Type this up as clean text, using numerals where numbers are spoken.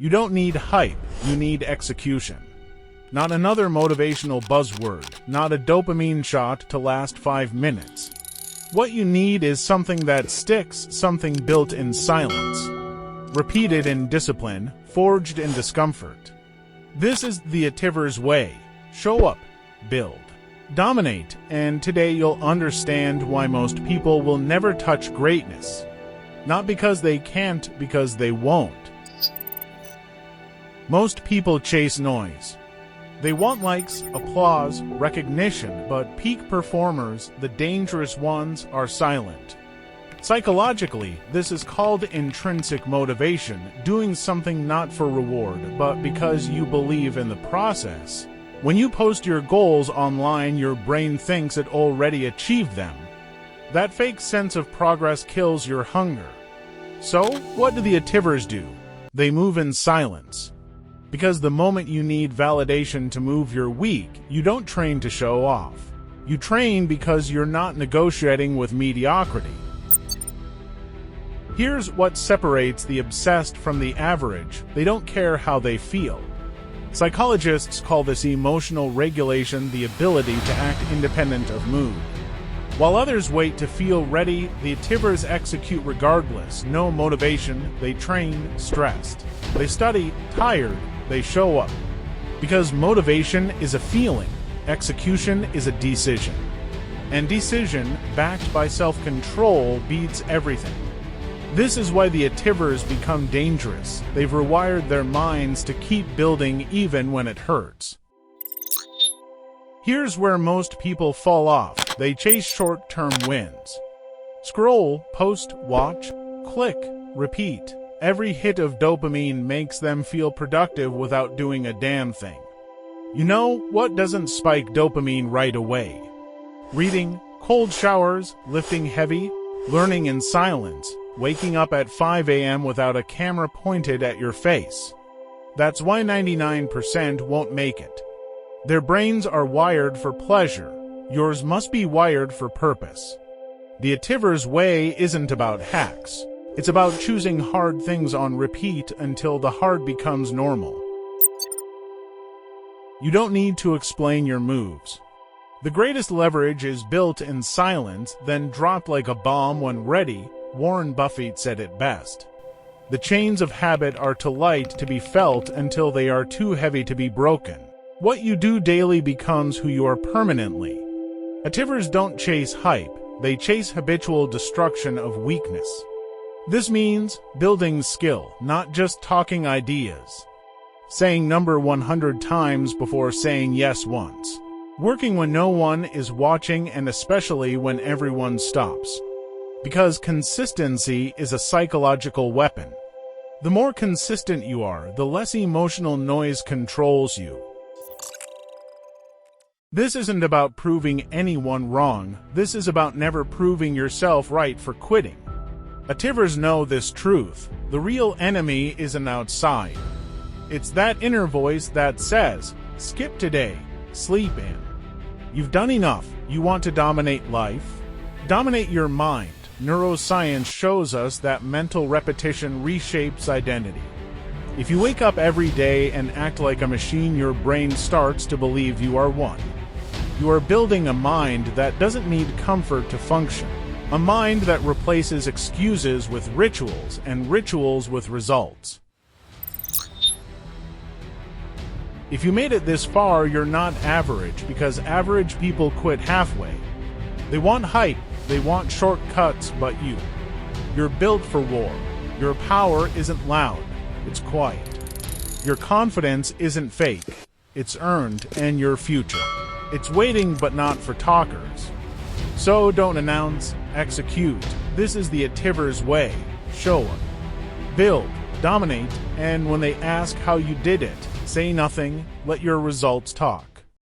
You don't need hype, you need execution. Not another motivational buzzword, not a dopamine shot to last 5 minutes. What you need is something that sticks, something built in silence, repeated in discipline, forged in discomfort. This is the Ativers way. Show up, build, dominate, and today you'll understand why most people will never touch greatness. Not because they can't, because they won't. Most people chase noise. They want likes, applause, recognition, but peak performers, the dangerous ones, are silent. Psychologically, this is called intrinsic motivation, doing something not for reward, but because you believe in the process. When you post your goals online, your brain thinks it already achieved them. That fake sense of progress kills your hunger. So, what do the Ativers do? They move in silence. Because the moment you need validation to move you're weak, you don't train to show off. You train because you're not negotiating with mediocrity. Here's what separates the obsessed from the average: they don't care how they feel. Psychologists call this emotional regulation, the ability to act independent of mood. While others wait to feel ready, the Ativers execute regardless. No motivation, they train stressed. They study tired, they show up. Because motivation is a feeling, execution is a decision. And decision, backed by self-control, beats everything. This is why the Ativers become dangerous. They've rewired their minds to keep building even when it hurts. Here's where most people fall off. They chase short-term wins. Scroll, post, watch, click, repeat. Every hit of dopamine makes them feel productive without doing a damn thing. You know what doesn't spike dopamine right away? Reading, cold showers, lifting heavy, learning in silence, waking up at 5 a.m. without a camera pointed at your face. That's why 99% won't make it. Their brains are wired for pleasure. Yours must be wired for purpose. The Ativers way isn't about hacks. It's about choosing hard things on repeat until the hard becomes normal. You don't need to explain your moves. The greatest leverage is built in silence, then dropped like a bomb when ready. Warren Buffett said it best. The chains of habit are too light to be felt until they are too heavy to be broken. What you do daily becomes who you are permanently. Ativers don't chase hype, they chase habitual destruction of weakness. This means building skill, not just talking ideas. Saying number 100 times before saying yes once. Working when no one is watching and especially when everyone stops. Because consistency is a psychological weapon. The more consistent you are, the less emotional noise controls you. This isn't about proving anyone wrong, this is about never proving yourself right for quitting. Ativers know this truth. The real enemy isn't outside. It's that inner voice that says, skip today, sleep in. You've done enough. You want to dominate life? Dominate your mind. Neuroscience shows us that mental repetition reshapes identity. If you wake up every day and act like a machine, your brain starts to believe you are one. You are building a mind that doesn't need comfort to function. A mind that replaces excuses with rituals and rituals with results. If you made it this far, you're not average, because average people quit halfway. They want hype, they want shortcuts, but you're built for war. Your power isn't loud, it's quiet. Your confidence isn't fake, it's earned, and your future. It's waiting but not for talkers. So don't announce, execute. This is the Ativers way. Show up, build, dominate, and when they ask how you did it, say nothing, let your results talk.